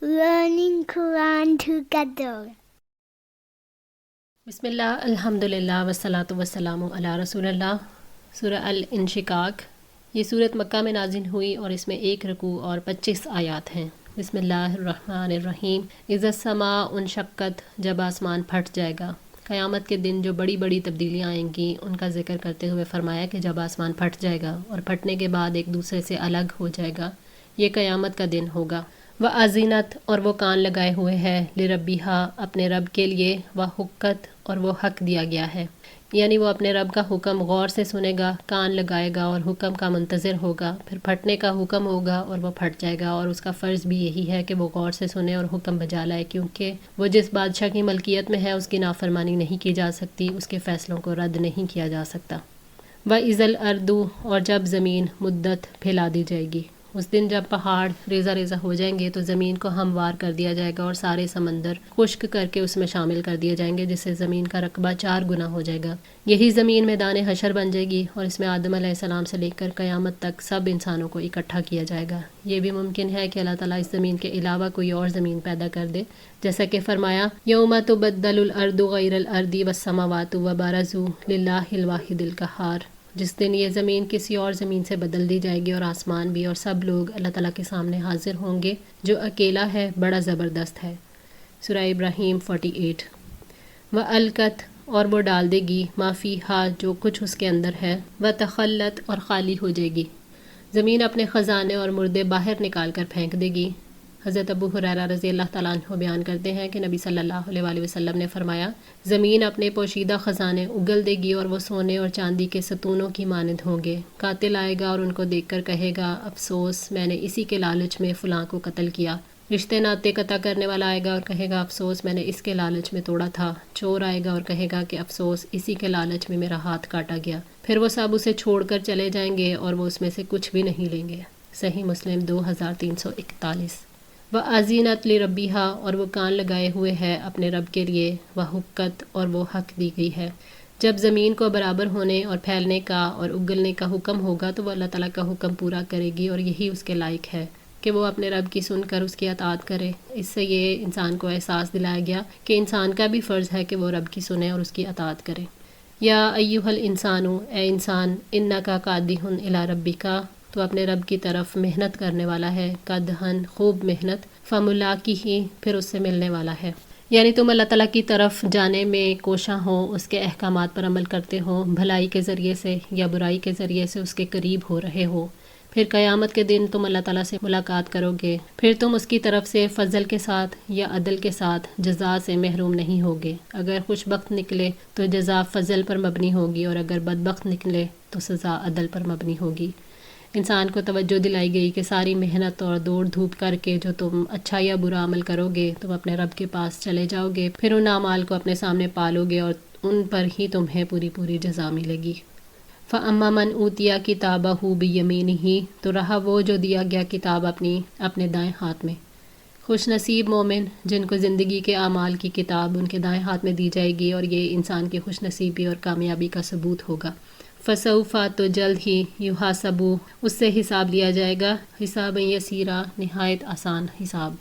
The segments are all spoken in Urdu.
learning Quran together. بسم اللہ الحمدللہ والصلاۃ والسلام علی رسول اللہ۔ سورہ الانشقاق، یہ صورت مکہ میں نازل ہوئی اور اس میں 1 رکوع اور 25 آیات ہیں۔ بسم اللہ الرحمن الرحیم۔ اذا السماء انشقت، جب آسمان پھٹ جائے گا۔ قیامت کے دن جو بڑی بڑی تبدیلیاں آئیں گی ان کا ذکر کرتے ہوئے فرمایا کہ جب آسمان پھٹ جائے گا اور پھٹنے کے بعد ایک دوسرے سے الگ ہو جائے گا، یہ قیامت کا دن ہوگا۔ وَأَذِنَتْ، اور وہ کان لگائے ہوئے ہے، لِرَبِّهَا، اپنے رب کے لیے، وَحُقَّتْ، اور وہ حق دیا گیا ہے، یعنی وہ اپنے رب کا حکم غور سے سنے گا، کان لگائے گا اور حکم کا منتظر ہوگا، پھر پھٹنے کا حکم ہوگا اور وہ پھٹ جائے گا، اور اس کا فرض بھی یہی ہے کہ وہ غور سے سنے اور حکم بجا لائے، کیونکہ وہ جس بادشاہ کی ملکیت میں ہے اس کی نافرمانی نہیں کی جا سکتی، اس کے فیصلوں کو رد نہیں کیا جا سکتا۔ وَإِذَا الْأَرْضُ، اور جب زمین مدت پھیلا دی جائے گی، اس دن جب پہاڑ ریزہ ریزہ ہو جائیں گے تو زمین کو ہموار کر دیا جائے گا اور سارے سمندر خشک کر کے اس میں شامل کر دیے جائیں گے، جس سے زمین کا رقبہ 4 گنا ہو جائے گا۔ یہی زمین میدان حشر بن جائے گی اور اس میں آدم علیہ السلام سے لے کر قیامت تک سب انسانوں کو اکٹھا کیا جائے گا۔ یہ بھی ممکن ہے کہ اللہ تعالیٰ اس زمین کے علاوہ کوئی اور زمین پیدا کر دے، جیسا کہ فرمایا یوم تبدل الارض غیر الارض والسماوات وبرزوا للہ الواحد القہار، جس دن یہ زمین کسی اور زمین سے بدل دی جائے گی اور آسمان بھی، اور سب لوگ اللہ تعالیٰ کے سامنے حاضر ہوں گے جو اکیلا ہے، بڑا زبردست ہے۔ سورہ ابراہیم 48۔ وَأَلْقَتْ، اور وہ ڈال دے گی، ما فیہا، جو کچھ اس کے اندر ہے، وَتَخَلَّتْ، اور خالی ہو جائے گی۔ زمین اپنے خزانے اور مردے باہر نکال کر پھینک دے گی۔ حضرت ابو ہریرہ رضی اللہ تعالیٰ عنہ بیان کرتے ہیں کہ نبی صلی اللہ علیہ وآلہ وسلم نے فرمایا، زمین اپنے پوشیدہ خزانے اگل دے گی اور وہ سونے اور چاندی کے ستونوں کی مانند ہوں گے۔ قاتل آئے گا اور ان کو دیکھ کر کہے گا، افسوس، میں نے اسی کے لالچ میں فلاں کو قتل کیا۔ رشتے ناطے قطع کرنے والا آئے گا اور کہے گا، افسوس، میں نے اس کے لالچ میں توڑا تھا۔ چور آئے گا اور کہے گا کہ افسوس، اسی کے لالچ میں میرا ہاتھ کاٹا گیا۔ پھر وہ سب اسے چھوڑ کر چلے جائیں گے اور وہ اس میں سے کچھ بھی نہیں لیں گے۔ صحیح مسلم 2341۔ وَأَذِنَتْ لِرَبِّهَا، اور وہ کان لگائے ہوئے ہے اپنے رب کے لیے، وَحُقَّتْ، اور وہ حق دی گئی ہے۔ جب زمین کو برابر ہونے اور پھیلنے کا اور اگلنے کا حکم ہوگا تو وہ اللہ تعالیٰ کا حکم پورا کرے گی، اور یہی اس کے لائق ہے کہ وہ اپنے رب کی سن کر اس کی اطاعت کرے۔ اس سے یہ انسان کو احساس دلایا گیا کہ انسان کا بھی فرض ہے کہ وہ رب کی سنے اور اس کی اطاعت کرے۔ یا ایھا الانسان، اے انسان، انکا کادح الی ربک، تو اپنے رب کی طرف محنت کرنے والا ہے، قدحن، خوب محنت، فملاقیہ، پھر اس سے ملنے والا ہے۔ یعنی تم اللہ تعالیٰ کی طرف جانے میں کوشاں ہو، اس کے احکامات پر عمل کرتے ہو، بھلائی کے ذریعے سے یا برائی کے ذریعے سے اس کے قریب ہو رہے ہو۔ پھر قیامت کے دن تم اللہ تعالیٰ سے ملاقات کرو گے، پھر تم اس کی طرف سے فضل کے ساتھ یا عدل کے ساتھ جزا سے محروم نہیں ہوگے۔ اگر خوش بخت نکلے تو جزا فضل پر مبنی ہوگی، اور اگر بدبخت نکلے تو سزا عدل پر مبنی ہوگی۔ انسان کو توجہ دلائی گئی کہ ساری محنت اور دوڑ دھوپ کر کے جو تم اچھا یا برا عمل کرو گے، تم اپنے رب کے پاس چلے جاؤ گے، پھر ان اعمال کو اپنے سامنے پالو گے اور ان پر ہی تمہیں پوری پوری جزا ملے گی۔ فَأَمَّا مَنْ أُوتِيَ كِتَابَهُ بِيَمِينِهِ، تو رہا وہ جو دیا گیا کتاب اپنے دائیں ہاتھ میں۔ خوش نصیب مومن جن کو زندگی کے اعمال کی کتاب ان کے دائیں ہاتھ میں دی جائے گی، اور یہ انسان کی خوش نصیبی اور کامیابی کا ثبوت ہوگا۔ فسوف، تو جلد ہی، یحاسبو، اس سے حساب لیا جائے گا، حساب یسیرا، نہایت آسان حساب۔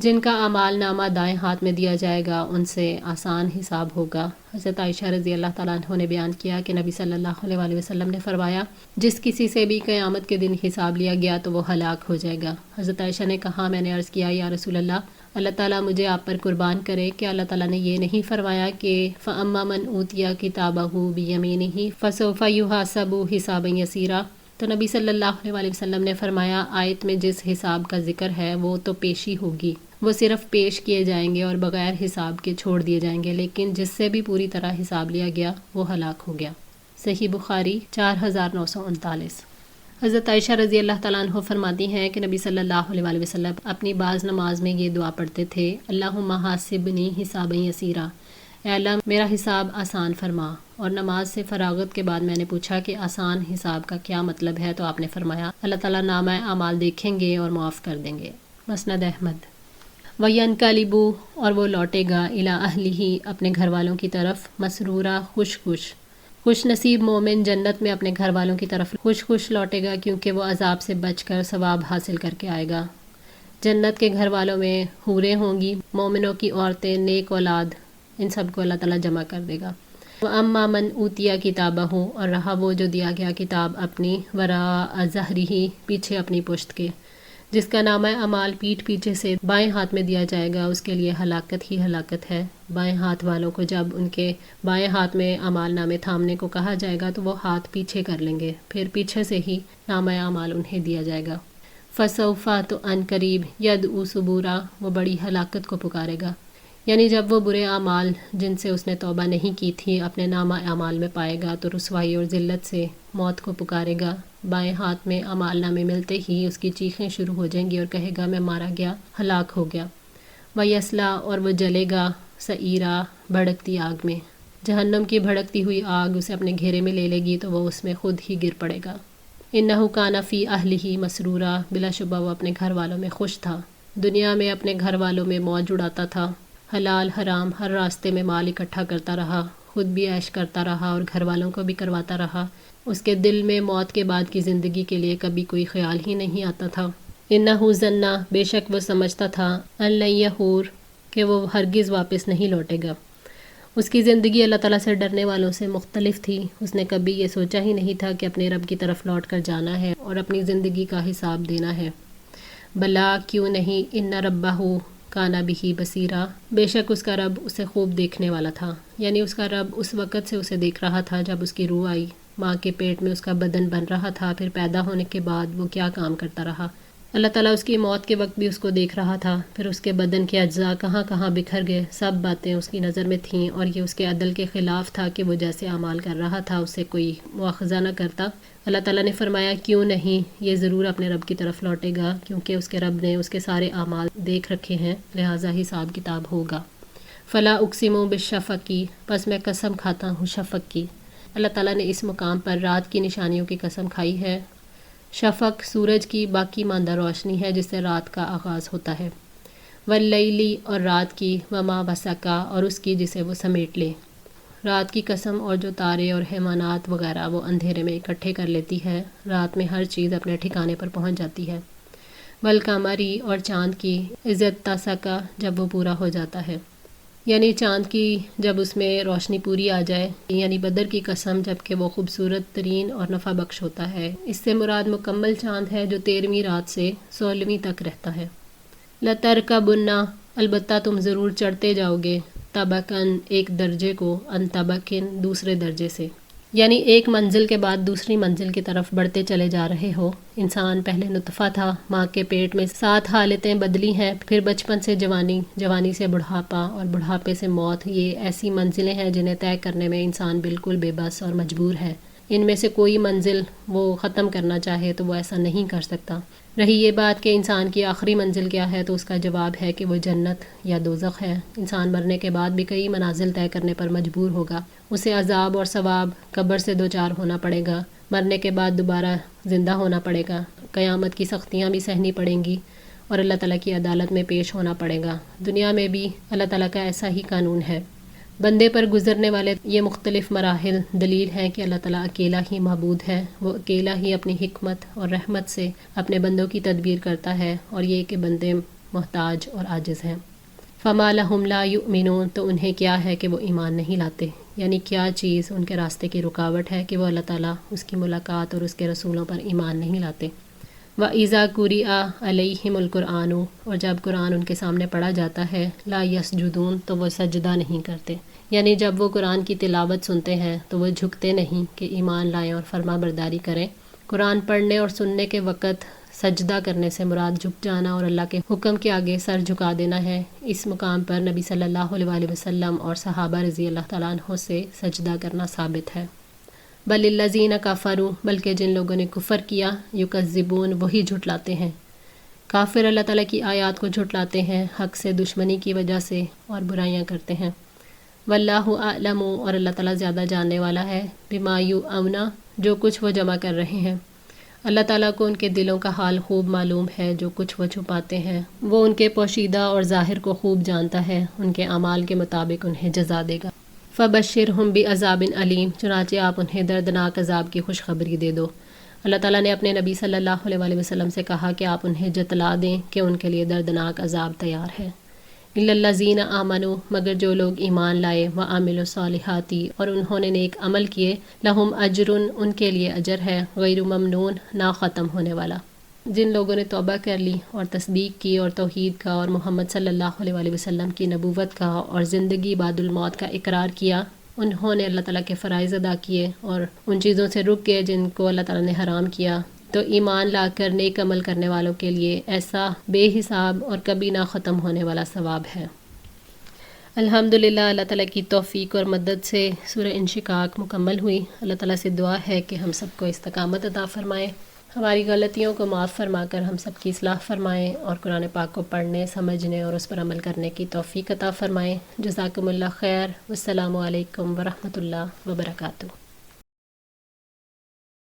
جن کا اعمال نامہ دائیں ہاتھ میں دیا جائے گا ان سے آسان حساب ہوگا۔ حضرت عائشہ رضی اللہ تعالیٰ عنہ نے بیان کیا کہ نبی صلی اللہ علیہ وآلہ وسلم نے فرمایا، جس کسی سے بھی قیامت کے دن حساب لیا گیا تو وہ ہلاک ہو جائے گا۔ حضرت عائشہ نے کہا، میں نے عرض کیا، یا رسول اللہ تعالیٰ مجھے آپ پر قربان کرے کہ اللہ تعالیٰ نے یہ نہیں فرمایا کہ فَأَمَّا مَنْ أُوتِيَ كِتَابَهُ بِيَمِينِهِ فَسَوْفَ يُحَاسَبُ حِسَابًا يَسِيرًا؟ تو نبی صلی اللہ علیہ وآلہ وسلم نے فرمایا، آیت میں جس حساب کا ذکر ہے وہ تو پیشی ہوگی، وہ صرف پیش کیے جائیں گے اور بغیر حساب کے چھوڑ دیے جائیں گے، لیکن جس سے بھی پوری طرح حساب لیا گیا وہ ہلاک ہو گیا۔ صحیح بخاری 4939۔ حضرت عائشہ رضی اللہ تعالیٰ عنہ فرماتی ہیں کہ نبی صلی اللہ علیہ وآلہ وسلم اپنی بعض نماز میں یہ دعا پڑھتے تھے، اللہم حاسبنی حسابا یسیرا، اے اللہ میرا حساب آسان فرما۔ اور نماز سے فراغت کے بعد میں نے پوچھا کہ آسان حساب کا کیا مطلب ہے، تو آپ نے فرمایا اللہ تعالیٰ نامہ اعمال دیکھیں گے اور معاف کر دیں گے۔ مسند احمد۔ وَيَنْقَلِبُ، اور وہ لوٹے گا، اِلیٰ اہلہ، اپنے گھر والوں کی طرف، مسرورا، خوش نصیب مومن جنت میں اپنے گھر والوں کی طرف خوش لوٹے گا، کیونکہ وہ عذاب سے بچ کر ثواب حاصل کر کے آئے گا۔ جنت کے گھر والوں میں حوریں ہوں گی، مومنوں کی عورتیں، نیک اولاد، ان سب کو اللہ تعالیٰ جمع کر دے گا۔ وَأَمَّا مَنْ أُوتِيَ كِتَابَهُ، اور رہا وہ جو دیا گیا کتاب اپنی، وَرَاءَ ظَهْرِهِ، پیچھے اپنی پشت کے، جس کا نامہ اعمال پیٹھ پیچھے سے بائیں ہاتھ میں دیا جائے گا، اس کے لیے ہلاکت ہی ہلاکت ہے۔ بائیں ہاتھ والوں کو جب ان کے بائیں ہاتھ میں اعمال نامے تھامنے کو کہا جائے گا تو وہ ہاتھ پیچھے کر لیں گے، پھر پیچھے سے ہی نامہ اعمال انہیں دیا جائے گا۔ فَسَوْفَ، تو ان قریب، يَدْعُو ثُبُورًا، وہ بڑی ہلاکت کو پکارے گا، یعنی جب وہ برے اعمال جن سے اس نے توبہ نہیں کی تھی اپنے نامہ اعمال میں پائے گا تو رسوائی اور ذلت سے موت کو پکارے گا۔ بائیں ہاتھ میں اعمال نامے ملتے ہی اس کی چیخیں شروع ہو جائیں گی اور کہے گا میں مارا گیا، ہلاک ہو گیا۔ وَيَصْلَىٰ، اور وہ جلے گا، سعیرا، بھڑکتی آگ میں، جہنم کی بھڑکتی ہوئی آگ اسے اپنے گھیرے میں لے لے گی تو وہ اس میں خود ہی گر پڑے گا۔ اِنَّهُ كَانَ فِي أَهْلِهِ مَسْرُورًا، بلا شبہ وہ اپنے گھر والوں میں خوش تھا، دنیا میں اپنے گھر والوں میں موج اڑاتا تھا، حلال حرام ہر راستے میں مال اکٹھا کرتا رہا، خود بھی عیش کرتا رہا اور گھر والوں کو بھی کرواتا رہا، اس کے دل میں موت کے بعد کی زندگی کے لیے کبھی کوئی خیال ہی نہیں آتا تھا۔ اِنَّهُ ظَنَّ، بے شک وہ سمجھتا تھا، أَن لَن يَحُورَ، کہ وہ ہرگز واپس نہیں لوٹے گا۔ اس کی زندگی اللہ تعالیٰ سے ڈرنے والوں سے مختلف تھی، اس نے کبھی یہ سوچا ہی نہیں تھا کہ اپنے رب کی طرف لوٹ کر جانا ہے اور اپنی زندگی کا حساب دینا ہے۔ بلا، کیوں نہیں، ان ربہ کان بہ بصیرا، بے شک اس کا رب اسے خوب دیکھنے والا تھا، یعنی اس کا رب اس وقت سے اسے دیکھ رہا تھا جب اس کی روح آئی، ماں کے پیٹ میں اس کا بدن بن رہا تھا، پھر پیدا ہونے کے بعد وہ کیا کام کرتا رہا۔ اللہ تعالیٰ اس کی موت کے وقت بھی اس کو دیکھ رہا تھا، پھر اس کے بدن کے اجزاء کہاں کہاں بکھر گئے، سب باتیں اس کی نظر میں تھیں، اور یہ اس کے عدل کے خلاف تھا کہ وہ جیسے اعمال کر رہا تھا اسے کوئی مواخذہ نہ کرتا۔ اللہ تعالیٰ نے فرمایا کیوں نہیں، یہ ضرور اپنے رب کی طرف لوٹے گا، کیونکہ اس کے رب نے اس کے سارے اعمال دیکھ رکھے ہیں، لہٰذا حساب کتاب ہوگا۔ فلا اقسم بالشفق، پس میں قسم کھاتا ہوں شفق کی۔ اللہ تعالیٰ نے اس مقام پر رات کی نشانیوں کی قسم کھائی ہے۔ شفق سورج کی باقی ماندہ روشنی ہے جس سے رات کا آغاز ہوتا ہے۔ واللیل، اور رات کی، وما وسق، اور اس کی جسے وہ سمیٹ لے۔ رات کی قسم، اور جو تارے اور حیوانات وغیرہ وہ اندھیرے میں اکٹھے کر لیتی ہے، رات میں ہر چیز اپنے ٹھکانے پر پہنچ جاتی ہے۔ والقمری، اور چاند کی، اذ اتسق، جب وہ پورا ہو جاتا ہے، یعنی چاند کی جب اس میں روشنی پوری آ جائے، یعنی بدر کی قسم جب کہ وہ خوبصورت ترین اور نفع بخش ہوتا ہے، اس سے مراد مکمل چاند ہے جو 13ویں رات سے 16ویں تک رہتا ہے۔ لَتَرْكَبُنَّ، البتہ تم ضرور چڑھتے جاؤ گے، طبقاً، ایک درجے کو، ان طبقن، دوسرے درجے سے، یعنی ایک منزل کے بعد دوسری منزل کی طرف بڑھتے چلے جا رہے ہو۔ انسان پہلے نطفہ تھا، ماں کے پیٹ میں 7 حالتیں بدلی ہیں، پھر بچپن سے جوانی، جوانی سے بڑھاپا اور بڑھاپے سے موت، یہ ایسی منزلیں ہیں جنہیں طے کرنے میں انسان بالکل بے بس اور مجبور ہے۔ ان میں سے کوئی منزل وہ ختم کرنا چاہے تو وہ ایسا نہیں کر سکتا۔ رہی یہ بات کہ انسان کی آخری منزل کیا ہے تو اس کا جواب ہے کہ وہ جنت یا دوزخ ہے۔ انسان مرنے کے بعد بھی کئی منازل طے کرنے پر مجبور ہوگا، اسے عذاب اور ثواب، قبر سے دوچار ہونا پڑے گا، مرنے کے بعد دوبارہ زندہ ہونا پڑے گا، قیامت کی سختیاں بھی سہنی پڑیں گی، اور اللہ تعالیٰ کی عدالت میں پیش ہونا پڑے گا۔ دنیا میں بھی اللہ تعالیٰ کا ایسا ہی قانون ہے۔ بندے پر گزرنے والے یہ مختلف مراحل دلیل ہیں کہ اللہ تعالیٰ اکیلا ہی معبود ہے، وہ اکیلا ہی اپنی حکمت اور رحمت سے اپنے بندوں کی تدبیر کرتا ہے، اور یہ کہ بندے محتاج اور عاجز ہیں۔ فما لہم لا یؤمنون، تو انہیں کیا ہے کہ وہ ایمان نہیں لاتے، یعنی کیا چیز ان کے راستے کی رکاوٹ ہے کہ وہ اللہ تعالیٰ، اس کی ملاقات اور اس کے رسولوں پر ایمان نہیں لاتے۔ وَإِذَا قُرِئَ عَلَيْهِمُ الْقُرْآنُ، اور جب قرآن ان کے سامنے پڑھا جاتا ہے، لا یسجدون، تو وہ سجدہ نہیں کرتے، یعنی جب وہ قرآن کی تلاوت سنتے ہیں تو وہ جھکتے نہیں کہ ایمان لائیں اور فرما برداری کریں۔ قرآن پڑھنے اور سننے کے وقت سجدہ کرنے سے مراد جھک جانا اور اللہ کے حکم کے آگے سر جھکا دینا ہے۔ اس مقام پر نبی صلی اللہ علیہ وسلم اور صحابہ رضی اللہ تعالیٰ عنہ سے سجدہ کرنا ثابت ہے۔ بل الذین کفروا، بلکہ جن لوگوں نے کفر کیا، یکذبون، وہی جھٹلاتے ہیں۔ کافر اللہ تعالیٰ کی آیات کو جھٹلاتے ہیں، حق سے دشمنی کی وجہ سے، اور برائیاں کرتے ہیں۔ واللہ اعلم، اور اللہ تعالیٰ زیادہ جاننے والا ہے، بما یوعون، جو کچھ وہ جمع کر رہے ہیں۔ اللہ تعالیٰ کو ان کے دلوں کا حال خوب معلوم ہے، جو کچھ وہ چھپاتے ہیں وہ ان کے پوشیدہ اور ظاہر کو خوب جانتا ہے، ان کے اعمال کے مطابق انہیں جزا دے گا۔ فبشرہم بعذاب علیم، چنانچہ آپ انہیں دردناک عذاب کی خوشخبری دے دو۔ اللہ تعالیٰ نے اپنے نبی صلی اللہ علیہ وآلہ وسلم سے کہا کہ آپ انہیں جتلا دیں کہ ان کے لیے دردناک عذاب تیار ہے۔ الا الذین آمنوا، مگر جو لوگ ایمان لائے، وعملوا الصالحات، اور انہوں نے نیک عمل کیے، لہم اجر، ان کے لیے اجر ہے، غیر ممنون، نہ ختم ہونے والا۔ جن لوگوں نے توبہ کر لی اور تصدیق کی اور توحید کا اور محمد صلی اللہ علیہ وآلہ وسلم کی نبوت کا اور زندگی بعد الموت کا اقرار کیا، انہوں نے اللہ تعالیٰ کے فرائض ادا کیے اور ان چیزوں سے رک گئے جن کو اللہ تعالیٰ نے حرام کیا، تو ایمان لا کر نیک عمل کرنے والوں کے لیے ایسا بے حساب اور کبھی نہ ختم ہونے والا ثواب ہے۔ الحمدللہ، اللہ تعالیٰ کی توفیق اور مدد سے سورہ انشقاق مکمل ہوئی۔ اللہ تعالیٰ سے دعا ہے کہ ہم سب کو استقامت عطا فرمائے، ہماری غلطیوں کو معاف فرما کر ہم سب کی اصلاح فرمائیں، اور قرآن پاک کو پڑھنے، سمجھنے اور اس پر عمل کرنے کی توفیق عطا فرمائیں۔ جزاکم اللہ خیر، والسلام علیکم ورحمۃ اللہ وبرکاتہ۔